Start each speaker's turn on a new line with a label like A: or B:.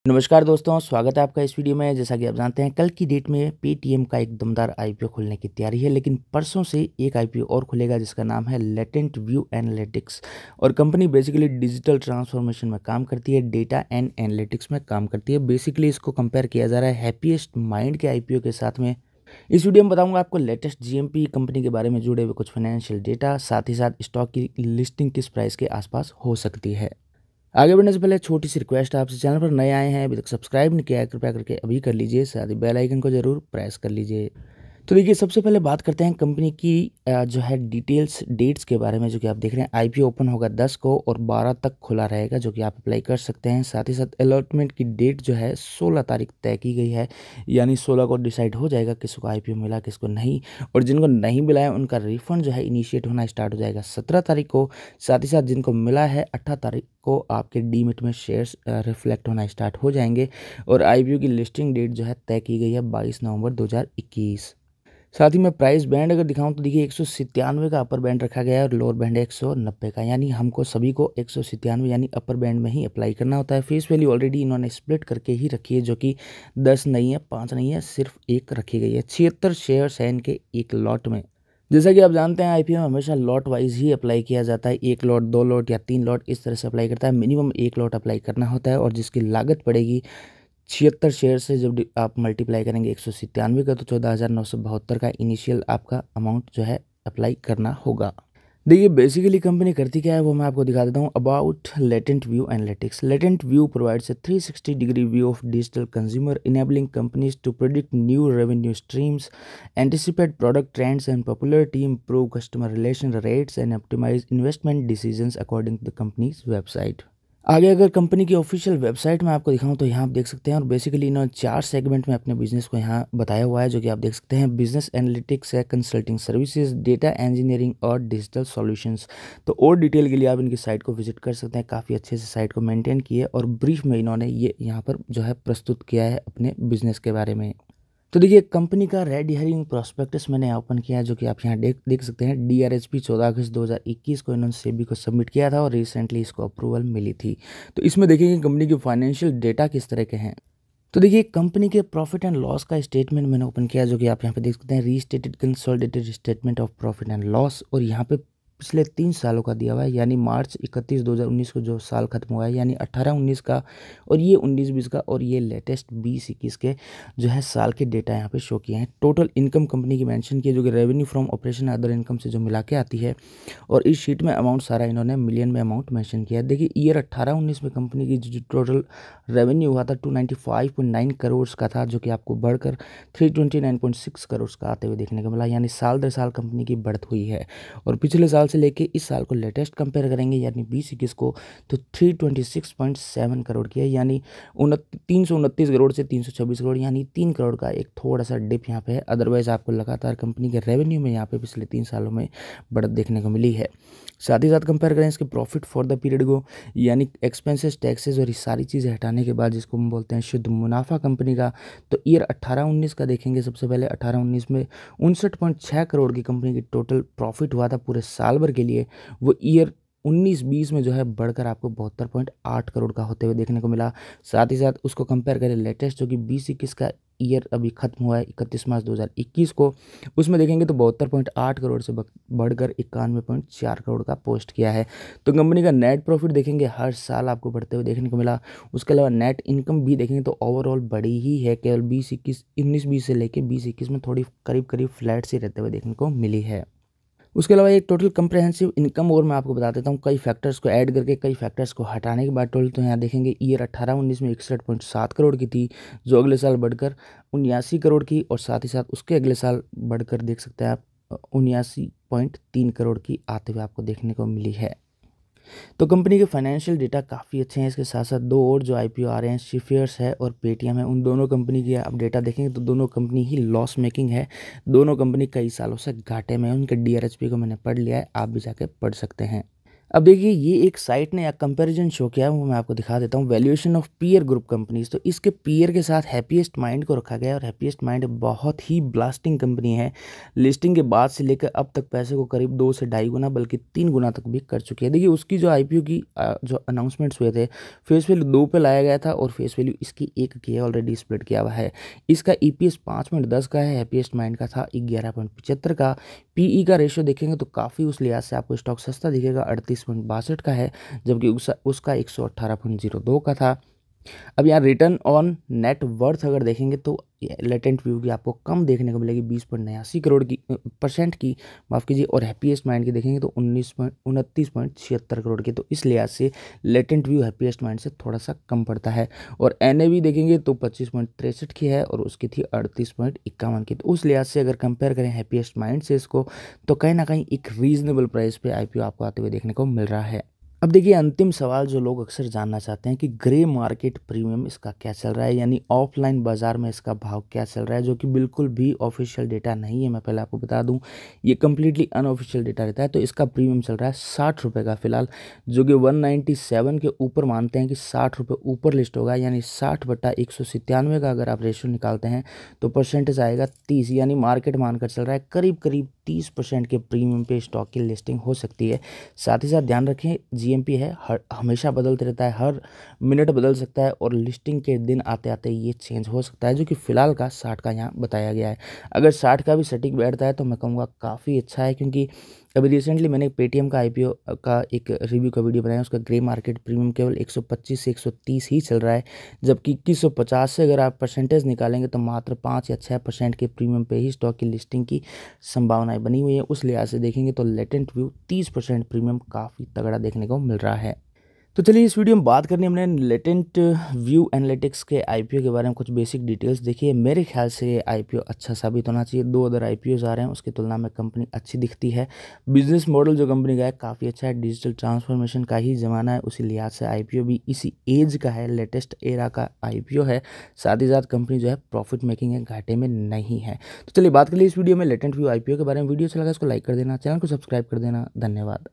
A: नमस्कार दोस्तों, स्वागत है आपका इस वीडियो में। जैसा कि आप जानते हैं, कल की डेट में पेटीएम का एक दमदार आईपीओ खुलने की तैयारी है, लेकिन परसों से एक आईपीओ और खुलेगा जिसका नाम है लेटेंट व्यू एनालिटिक्स। और कंपनी बेसिकली डिजिटल ट्रांसफॉर्मेशन में काम करती है, डेटा एंड एनालिटिक्स में काम करती है। बेसिकली इसको कंपेयर किया जा रहा है हैप्पीएस्ट माइंड के आईपीओ के साथ में। इस वीडियो में बताऊंगा आपको लेटेस्ट जीएमपी कंपनी के बारे में जुड़े हुए कुछ फाइनेंशियल डेटा, साथ ही साथ स्टॉक की लिस्टिंग किस प्राइस के आसपास हो सकती है। आगे बढ़ने से पहले छोटी सी रिक्वेस्ट, आपसे चैनल पर नए आए हैं, अभी तक सब्सक्राइब नहीं किया है, कृपया करके अभी कर लीजिए, साथ ही बेल आइकन को जरूर प्रेस कर लीजिए। तो देखिए, सबसे पहले बात करते हैं कंपनी की जो है डिटेल्स डेट्स के बारे में। जो कि आप देख रहे हैं, आईपीओ ओपन होगा 10 को और 12 तक खुला रहेगा, जो कि आप अप्लाई कर सकते हैं। साथ ही साथ अलॉटमेंट की डेट जो है 16 तारीख तय की गई है, यानी 16 को डिसाइड हो जाएगा किसको आईपीओ मिला किसको नहीं। और जिनको नहीं मिला है उनका रिफंड जो है इनिशिएट होना स्टार्ट हो जाएगा 17 तारीख को। साथ ही साथ जिनको मिला है 18 तारीख को आपके डीमेट में शेयर्स रिफ्लेक्ट होना स्टार्ट हो जाएंगे। और आईपीओ की लिस्टिंग डेट जो है तय की गई है 22 नवंबर 2021। साथ ही मैं प्राइस बैंड अगर दिखाऊं तो देखिए, 197 का अपर बैंड रखा गया है और लोअर बैंड है 190 का, यानी हमको सभी को 197 यानी अपर बैंड में ही अप्लाई करना होता है। फेस वैल्यू ऑलरेडी इन्होंने स्प्लिट करके ही रखी है, जो कि 10 नहीं है, 5 नहीं है, सिर्फ एक रखी गई है। 76 शेयर्स हैं इनके एक लॉट में। जैसा कि आप जानते हैं, आईपीओ में हमेशा लॉट वाइज ही अप्लाई किया जाता है। एक लॉट, 2 लॉट या 3 लॉट इस तरह से अप्लाई करता है। मिनिमम एक लॉट अप्लाई करना होता है और जिसकी लागत पड़ेगी 76 शेयर से जब आप मल्टीप्लाई करेंगे 197 का, तो 14,972 का इनिशियल आपका अमाउंट जो है अप्लाई करना होगा। देखिए, बेसिकली कंपनी करती क्या है वो मैं आपको दिखा देता हूँ। About Latent View analytics. Latent View provides a 360 degree view of digital consumer, enabling companies to predict new revenue streams, anticipate product trends and popularity, improve customer relation rates and optimize investment decisions according to the company's website. आगे अगर company की official website में आपको दिखाऊं तो यहाँ आप देख सकते हैं, और बेसिकली इन्होंने 4 सेगमेंट में अपने बिजनेस को यहाँ बताया हुआ है, जो कि आप देख सकते हैं। बिजनेस एनालिटिक्स है, कंसल्टिंग सर्विसेज, डेटा इंजीनियरिंग और डिजिटल सॉल्यूशंस। तो और डिटेल के लिए आप इनकी साइट को विजिट कर सकते हैं। काफ़ी अच्छे से साइट को मेंटेन किए और ब्रीफ में इन्होंने ये यहाँ पर जो है प्रस्तुत किया है अपने बिजनेस के बारे में। तो देखिए, कंपनी का रेड हेरिंग प्रोस्पेक्टस मैंने ओपन किया है, जो कि आप यहाँ देख सकते हैं। डीआरएचपी 14 अगस्त 2021 को इन्होंने सेबी को सबमिट किया था और रिसेंटली इसको अप्रूवल मिली थी। तो इसमें देखेंगे कंपनी के फाइनेंशियल डेटा किस तरह के हैं। तो देखिए, कंपनी के प्रॉफिट एंड लॉस का स्टेटमेंट मैंने ओपन किया, जो कि आप यहाँ पे देख सकते हैं। Restated consolidated statement of profit and loss, और यहाँ पे पिछले 3 सालों का दिया हुआ है, यानी मार्च 31 2019 को जो साल खत्म हुआ है, यानी 18-19 का, और ये 19-20 का, और ये लेटेस्ट 20-21 के जो है साल के डेटा यहाँ पे शो किए हैं। टोटल इनकम कंपनी की मेंशन की है, जो कि revenue from operation other income से जो मिला के आती है। और इस शीट में अमाउंट सारा इन्होंने मिलियन में अमाउंट मेंशन किया है। देखिए, ईयर 18-19 में कंपनी की जो टोटल रेवेन्यू हुआ था 295.9 करोड़ का था, जो कि आपको बढ़कर 329.6 करोड़ का आते हुए देखने को मिला, यानी साल दर साल कंपनी की बढ़त हुई है। और पिछले साल से लेके इस साल को लेटेस्ट कंपेयर करेंगे, यानी 20-21 को, तो 326.7 करोड़ की है, यानी 329 करोड़ से 326 करोड़, यानी 3 करोड़ का एक थोड़ा सा डिप यहाँ पे है। अदरवाइज आपको लगातार कंपनी के रेवेन्यू में यहाँ पे पिछले 3 सालों में बढ़त देखने को मिली है। साथ ही साथ कंपेयर करें इसके प्रॉफिट फॉर द पीरियड को, यानी एक्सपेंसेस, टैक्सेस और ये सारी चीज़ें हटाने के बाद जिसको हम बोलते हैं शुद्ध मुनाफा कंपनी का, तो ईयर 18-19 का देखेंगे। सबसे पहले 18-19 में 59.6 करोड़ की कंपनी की टोटल प्रॉफिट हुआ था पूरे साल भर के लिए। वो ईयर 19-20 में जो है बढ़कर आपको 72.8 करोड़ का होते हुए देखने को मिला। साथ ही साथ उसको कंपेयर करें लेटेस्ट, जो कि 20-21 का ईयर अभी खत्म हुआ है 31 मार्च 2021 को, उसमें देखेंगे तो 72.8 करोड़ से बढ़कर 91.4 करोड़ का पोस्ट किया है। तो कंपनी का नेट प्रॉफिट देखेंगे हर साल आपको बढ़ते हुए देखने को मिला। उसके अलावा नेट इनकम भी देखेंगे तो ओवरऑल बड़ी ही है, केवल 19-20 से लेकर 20-21 में थोड़ी करीब फ्लैट से रहते हुए देखने को मिली है। उसके अलावा एक टोटल कंप्रहेंसिव इनकम और मैं आपको बता देता हूँ, कई फैक्टर्स को ऐड करके कई फैक्टर्स को हटाने के बाद टोटल। तो यहाँ देखेंगे ईयर 18-19 में 61.7 करोड़ की थी, जो अगले साल बढ़कर 79 करोड़ की, और साथ ही साथ उसके अगले साल बढ़कर देख सकते हैं आप 79.3 करोड़ की आते हुए आपको देखने को मिली है। तो कंपनी के फाइनेंशियल डेटा काफ़ी अच्छे हैं। इसके साथ साथ 2 और जो आईपीओ आ रहे हैं, शिफियर्स है और पेटीएम है, उन दोनों कंपनी की आप डेटा देखेंगे तो दोनों कंपनी ही लॉस मेकिंग है। दोनों कंपनी कई सालों से घाटे में है। उनके डीआरएचपी को मैंने पढ़ लिया है, आप भी जाके पढ़ सकते हैं। अब देखिए ये एक साइट ने एक कंपैरिजन शो किया है, वो मैं आपको दिखा देता हूँ। Valuation of peer group companies, तो इसके पीयर के साथ हैप्पीएस्ट माइंड को रखा गया है और हैप्पीएस्ट माइंड बहुत ही ब्लास्टिंग कंपनी है। लिस्टिंग के बाद से लेकर अब तक पैसे को करीब 2 से ढाई गुना बल्कि 3 गुना तक भी कर चुकी है। देखिए उसकी जो आईपीओ की जो अनाउंसमेंट्स हुए थे, फेस वैल्यू 2 पे लाया गया था और फेस वैल्यू इसकी 1 की है, ऑलरेडी स्प्लिट किया हुआ है। इसका ईपीएस 5.10 का है, हैप्पीएस्ट माइंड का था 11.75 का। पीई का रेशियो देखेंगे तो काफ़ी उस लिहाज से आपको स्टॉक सस्ता दिखेगा, 38.62 का है, जबकि उसका 118.02 का था। अब यहाँ रिटर्न ऑन नेट वर्थ अगर देखेंगे तो लेटेंट व्यू की आपको कम देखने को मिलेगी, 20.89 करोड़ की परसेंट की, माफ़ कीजिए। और हैप्पीएस्ट माइंड की देखेंगे तो 29.76 करोड़ की। तो इस लिहाज से लेटेंट व्यू हैप्पीएस्ट माइंड से थोड़ा सा कम पड़ता है। और एनएवी देखेंगे तो 25.63 की है और उसकी थी 38.51 की। तो उस लिहाज से अगर कंपेयर करें हैप्पीएस्ट माइंड से इसको, तो कहीं ना कहीं एक रीजनेबल प्राइस पे आईपीओ आपको आते हुए देखने को मिल रहा है। अब देखिए अंतिम सवाल जो लोग अक्सर जानना चाहते हैं कि ग्रे मार्केट प्रीमियम इसका क्या चल रहा है, यानी ऑफलाइन बाजार में इसका भाव क्या चल रहा है, जो कि बिल्कुल भी ऑफिशियल डेटा नहीं है। मैं पहले आपको बता दूं ये कम्प्लीटली अनऑफिशियल डेटा रहता है। तो इसका प्रीमियम चल रहा है 60 रुपये का फिलहाल, जो कि 197 के ऊपर मानते हैं कि 60 रुपये ऊपर लिस्ट होगा, यानी 60/197 का अगर आप रेशियो निकालते हैं तो परसेंटेज आएगा 30, यानी मार्केट मानकर चल रहा है करीब करीब 30% के प्रीमियम पे स्टॉक की लिस्टिंग हो सकती है। साथ ही साथ ध्यान रखें जीएमपी है, हमेशा बदलते रहता है, हर मिनट बदल सकता है और लिस्टिंग के दिन आते आते ये चेंज हो सकता है, जो कि फ़िलहाल का 60 का यहाँ बताया गया है। अगर 60 का भी सटीक बैठता है तो मैं कहूँगा काफ़ी अच्छा है, क्योंकि अभी रिसेंटली मैंने पेटीएम का आईपीओ का एक रिव्यू का वीडियो बनाया, उसका ग्रे मार्केट प्रीमियम केवल 125 से 130 ही चल रहा है, जबकि 2150 से अगर आप परसेंटेज निकालेंगे तो मात्र 5 या 6% के प्रीमियम पे ही स्टॉक की लिस्टिंग की संभावनाएं बनी हुई है। उस लिहाज से देखेंगे तो लेटेंट व्यू 30% प्रीमियम काफ़ी तगड़ा देखने को मिल रहा है। तो चलिए इस वीडियो में बात करनी हमने लेटेंट व्यू एनालिटिक्स के आईपीओ के बारे में, कुछ बेसिक डिटेल्स। देखिए मेरे ख्याल से ये आईपीओ अच्छा साबित होना चाहिए। 2 अदर आईपीओज आ रहे हैं, उसकी तुलना में कंपनी अच्छी दिखती है। बिजनेस मॉडल जो कंपनी का है काफ़ी अच्छा है, डिजिटल ट्रांसफॉर्मेशन का ही ज़माना है, उसी लिहाज से आईपीओ भी इसी एज का है, लेटेस्ट एरा का आईपीओ है। साथ ही साथ कंपनी जो है प्रॉफिट मेकिंग है, घाटे में नहीं है। तो चलिए बात कर ली इस वीडियो में लेटेंट व्यू आईपीओ के बारे में। वीडियो अच्छा लगा इसको लाइक कर देना, चैनल को सब्सक्राइब कर देना। धन्यवाद।